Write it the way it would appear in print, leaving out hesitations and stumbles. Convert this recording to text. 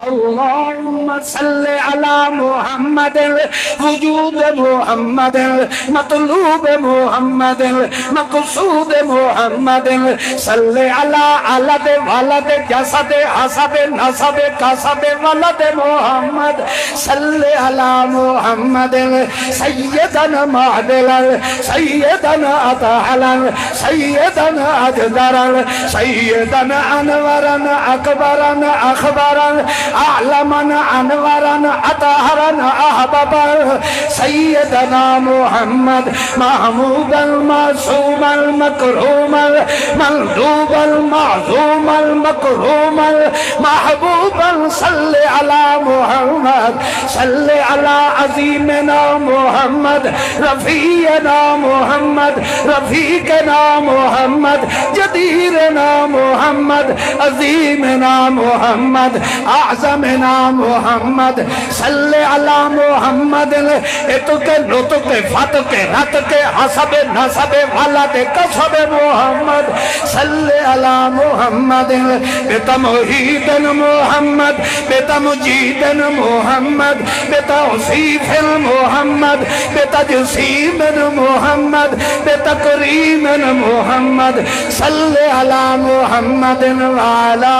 اللهم صل على محمد وجود محمد مطلوب محمد مقصود محمد صل على علد ولد جسد حسب نسب كسب ولد محمد صل على محمد سيدنا معدلا سيدنا أطهلا سيدنا أجدرا سيدنا أنورا أكبرا أخبرا أعلما أنورا أطهرا أحببا سيدنا محمد محمودا المعصوما المكروما مندوبا المعظوما المكروما محبوبا صل على محمد صل على عظيمنا محمد رفيعنا محمد رفيقنا محمد جديرنا محمد عظيمنا محمد أعظمنا محمد صل على محمد اتك نطق فتك رتك حسب نسب ولد كسب محمد صل على محمد بتمهيد محمد بتمجيد محمد بتوصيف محمد بتجسيم محمد بتكريم محمد صل على محمد وعلى